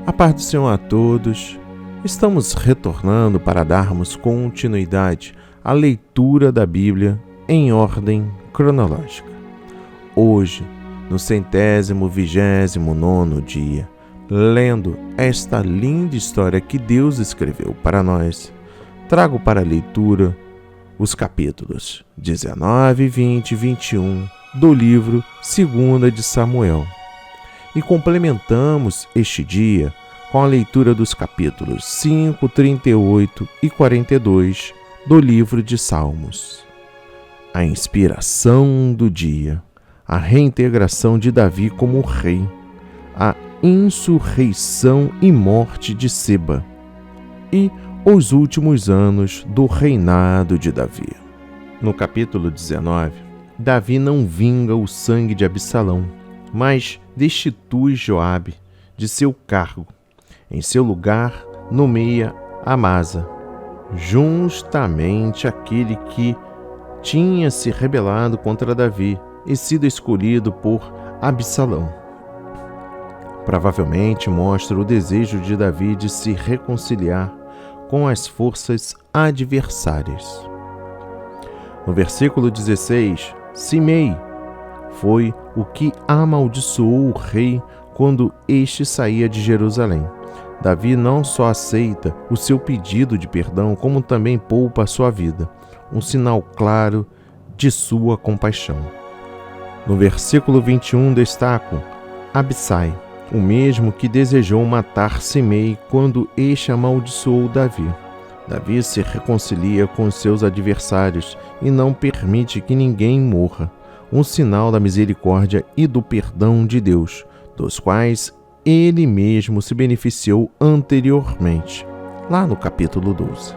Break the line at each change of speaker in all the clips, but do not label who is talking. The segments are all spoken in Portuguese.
A paz do Senhor a todos. Estamos retornando para darmos continuidade à leitura da Bíblia em ordem cronológica. Hoje, no 129º dia, lendo esta linda história que Deus escreveu para nós, trago para a leitura os capítulos 19, 20 e 21 do livro 2 de Samuel. E complementamos este dia com a leitura dos capítulos 5, 38 e 42 do livro de Salmos. A inspiração do dia, a reintegração de Davi como rei, a insurreição e morte de Seba e os últimos anos do reinado de Davi. No capítulo 19, Davi não vinga o sangue de Absalão, mas destitui Joabe de seu cargo. Em seu lugar, nomeia Amasa, justamente aquele que tinha se rebelado contra Davi e sido escolhido por Absalão. Provavelmente mostra o desejo de Davi de se reconciliar com as forças adversárias. No versículo 16, Simei foi o que amaldiçoou o rei quando este saía de Jerusalém. Davi não só aceita o seu pedido de perdão, como também poupa a sua vida, um sinal claro de sua compaixão. No versículo 21 destaco Abissai, o mesmo que desejou matar Simei quando este amaldiçoou Davi. Davi se reconcilia com seus adversários e não permite que ninguém morra, um sinal da misericórdia e do perdão de Deus, dos quais ele mesmo se beneficiou anteriormente, lá no capítulo 12.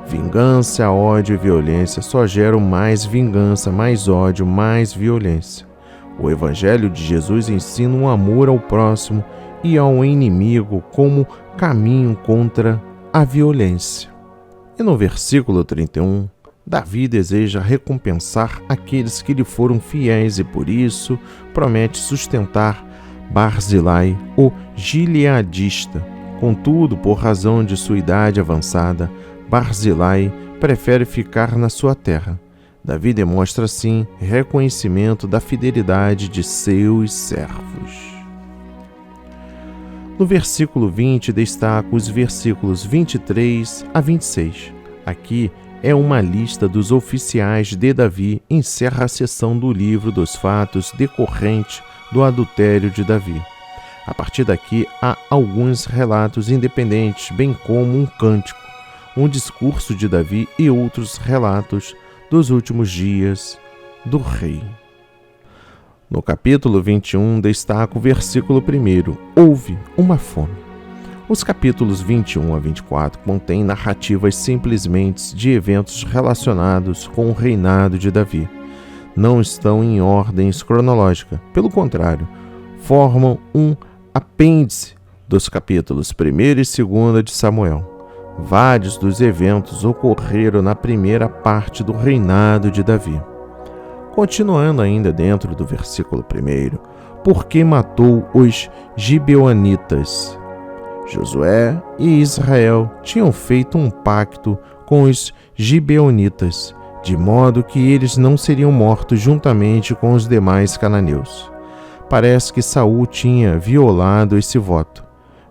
Vingança, ódio e violência só geram mais vingança, mais ódio, mais violência. O Evangelho de Jesus ensina um amor ao próximo e ao inimigo como caminho contra a violência. E no versículo 31, Davi deseja recompensar aqueles que lhe foram fiéis e por isso promete sustentar Barzilai, o gileadista. Contudo, por razão de sua idade avançada, Barzilai prefere ficar na sua terra. Davi demonstra assim reconhecimento da fidelidade de seus servos. No versículo 20 destaco os versículos 23 a 26. Aqui é uma lista dos oficiais de Davi, encerra a seção do livro dos fatos decorrente do adultério de Davi. A partir daqui há alguns relatos independentes, bem como um cântico, um discurso de Davi e outros relatos dos últimos dias do rei. No capítulo 21 destaca o versículo 1, houve uma fome. Os capítulos 21 a 24 contêm narrativas simplesmente de eventos relacionados com o reinado de Davi. Não estão em ordem cronológica, pelo contrário, formam um apêndice dos capítulos 1 e 2 de Samuel. Vários dos eventos ocorreram na primeira parte do reinado de Davi. Continuando ainda dentro do versículo 1, por que matou os gibeonitas? Josué e Israel tinham feito um pacto com os gibeonitas, de modo que eles não seriam mortos juntamente com os demais cananeus. Parece que Saul tinha violado esse voto.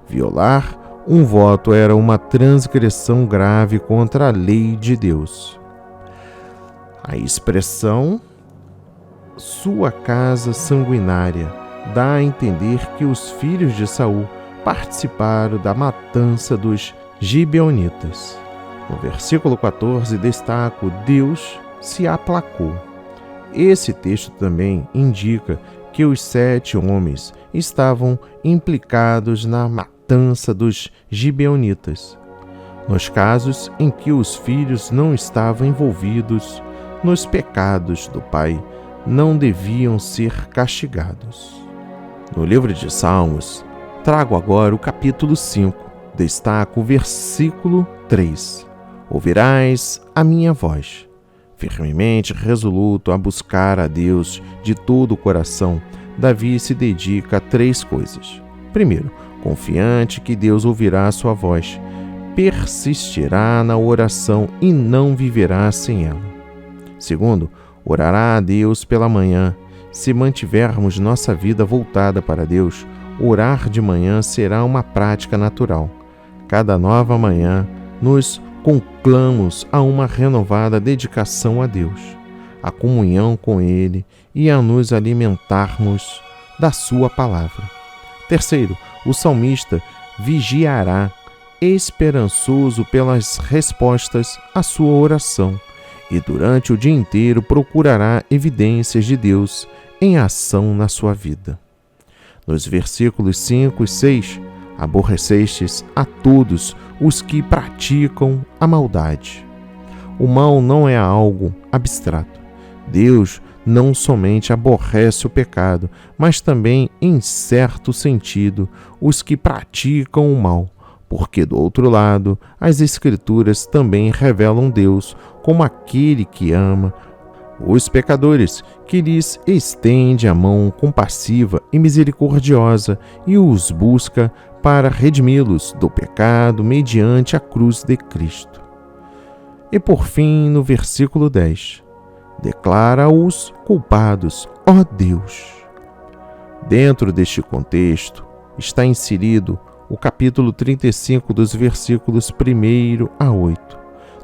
Violar um voto era uma transgressão grave contra a lei de Deus. A expressão sua casa sanguinária dá a entender que os filhos de Saul participaram da matança dos gibeonitas. No versículo 14 destaco Deus se aplacou. Esse texto também indica que os 7 homens estavam implicados na matança dos gibeonitas. Nos casos em que os filhos não estavam envolvidos nos pecados do pai, não deviam ser castigados. No livro de Salmos, trago agora o capítulo 5, destaco o versículo 3. Ouvirás a minha voz, firmemente resoluto a buscar a Deus de todo o coração. Davi se dedica a 3 coisas. Primeiro, confiante que Deus ouvirá a sua voz, persistirá na oração e não viverá sem ela. Segundo, orará a Deus pela manhã. Se mantivermos nossa vida voltada para Deus, orar de manhã será uma prática natural. Cada nova manhã, nos conclamamos a uma renovada dedicação a Deus, a comunhão com Ele e a nos alimentarmos da Sua palavra. Terceiro, o salmista vigiará, esperançoso pelas respostas à sua oração, e durante o dia inteiro procurará evidências de Deus em ação na sua vida. Nos versículos 5 e 6, aborrecestes a todos os que praticam a maldade. O mal não é algo abstrato. Deus não somente aborrece o pecado, mas também, em certo sentido, os que praticam o mal, porque, do outro lado, as Escrituras também revelam Deus como aquele que ama os pecadores, que lhes estende a mão compassiva e misericordiosa e os busca para redimi-los do pecado mediante a cruz de Cristo. E por fim, no versículo 10, declara-os culpados, ó Deus. Dentro deste contexto está inserido o capítulo 35 dos versículos 1 a 8.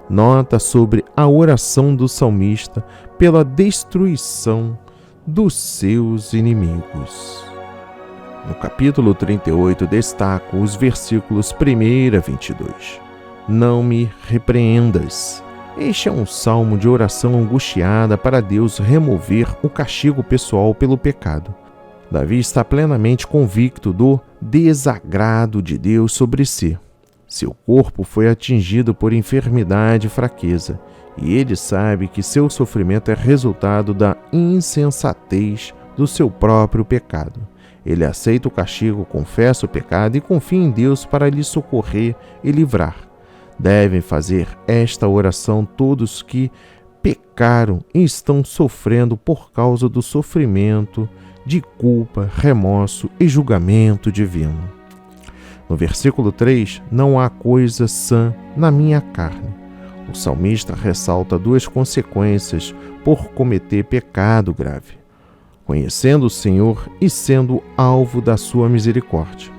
Nota sobre a oração do salmista pela destruição dos seus inimigos. No capítulo 38 destaco os versículos 1 a 22. Não me repreendas. Este é um salmo de oração angustiada para Deus remover o castigo pessoal pelo pecado. Davi está plenamente convicto do desagrado de Deus sobre si. Seu corpo foi atingido por enfermidade e fraqueza, e ele sabe que seu sofrimento é resultado da insensatez do seu próprio pecado. Ele aceita o castigo, confessa o pecado e confia em Deus para lhe socorrer e livrar. Devem fazer esta oração todos que pecaram e estão sofrendo por causa do sofrimento, de culpa, remorso e julgamento divino. No versículo 3, não há coisa sã na minha carne. O salmista ressalta duas consequências por cometer pecado grave: conhecendo o Senhor e sendo alvo da sua misericórdia.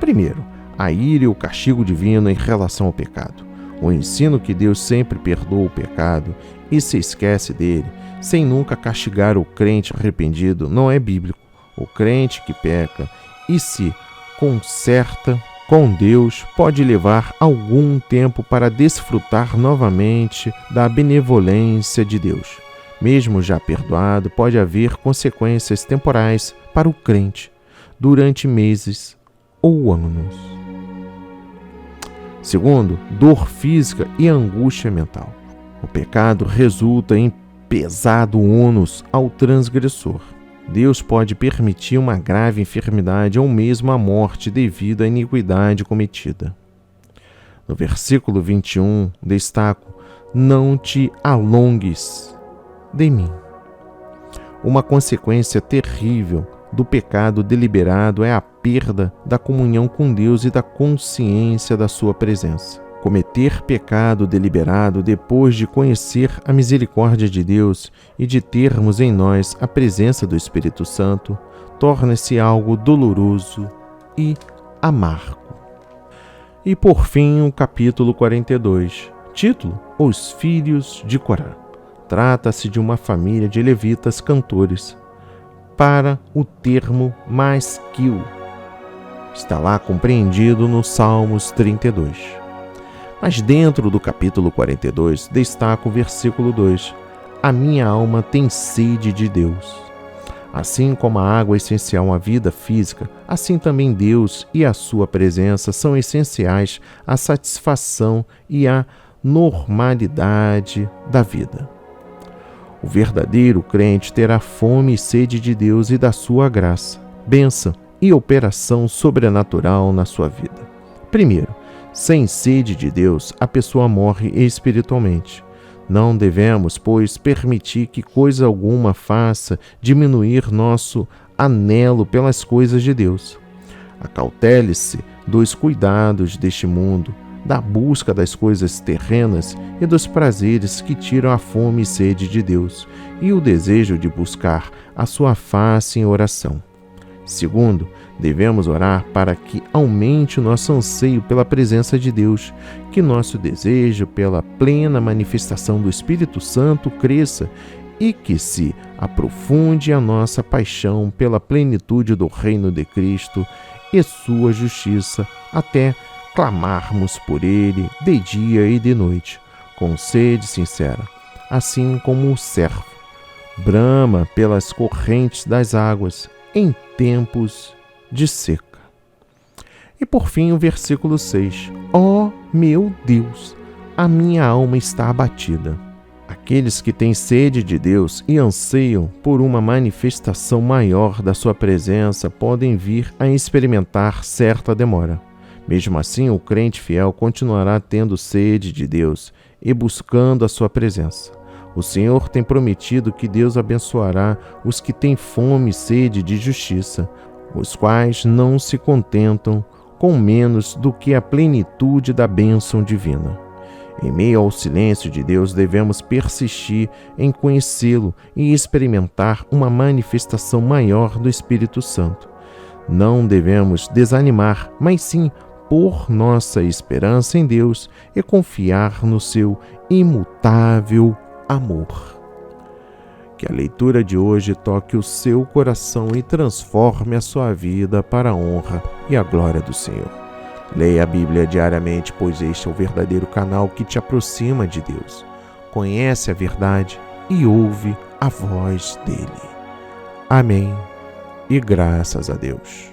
Primeiro, a ira e o castigo divino em relação ao pecado. O ensino que Deus sempre perdoa o pecado e se esquece dele, sem nunca castigar o crente arrependido, não é bíblico. O crente que peca e se conserta com Deus pode levar algum tempo para desfrutar novamente da benevolência de Deus. Mesmo já perdoado, pode haver consequências temporais para o crente durante meses ou anos. Segundo, dor física e angústia mental. O pecado resulta em pesado ônus ao transgressor. Deus pode permitir uma grave enfermidade ou mesmo a morte devido à iniquidade cometida. No versículo 21, destaco: não te alongues de mim. Uma consequência terrível do pecado deliberado é a perda da comunhão com Deus e da consciência da sua presença. Cometer pecado deliberado depois de conhecer a misericórdia de Deus e de termos em nós a presença do Espírito Santo torna-se algo doloroso e amargo. E por fim, o capítulo 42, título: Os Filhos de Corá. Trata-se de uma família de levitas cantores. Para o termo masquil, está lá compreendido no Salmos 32. Mas dentro do capítulo 42, destaca o versículo 2. A minha alma tem sede de Deus. Assim como a água é essencial à vida física, assim também Deus e a sua presença são essenciais à satisfação e à normalidade da vida. O verdadeiro crente terá fome e sede de Deus e da sua graça, bênção e operação sobrenatural na sua vida. Primeiro, sem sede de Deus, a pessoa morre espiritualmente. Não devemos, pois, permitir que coisa alguma faça diminuir nosso anelo pelas coisas de Deus. Acautele-se dos cuidados deste mundo, da busca das coisas terrenas e dos prazeres que tiram a fome e sede de Deus e o desejo de buscar a sua face em oração. Segundo, devemos orar para que aumente o nosso anseio pela presença de Deus, que nosso desejo pela plena manifestação do Espírito Santo cresça e que se aprofunde a nossa paixão pela plenitude do reino de Cristo e sua justiça, até clamarmos por Ele de dia e de noite, com sede sincera, assim como o servo brama pelas correntes das águas em tempos de seca. E por fim o versículo 6. Ó meu Deus, a minha alma está abatida. Aqueles que têm sede de Deus e anseiam por uma manifestação maior da sua presença podem vir a experimentar certa demora. Mesmo assim, o crente fiel continuará tendo sede de Deus e buscando a sua presença. O Senhor tem prometido que Deus abençoará os que têm fome e sede de justiça, os quais não se contentam com menos do que a plenitude da bênção divina. Em meio ao silêncio de Deus, devemos persistir em conhecê-lo e experimentar uma manifestação maior do Espírito Santo. Não devemos desanimar, mas sim pôr nossa esperança em Deus e confiar no seu imutável amor. Que a leitura de hoje toque o seu coração e transforme a sua vida para a honra e a glória do Senhor. Leia a Bíblia diariamente, pois este é o verdadeiro canal que te aproxima de Deus. Conhece a verdade e ouve a voz dele. Amém e graças a Deus.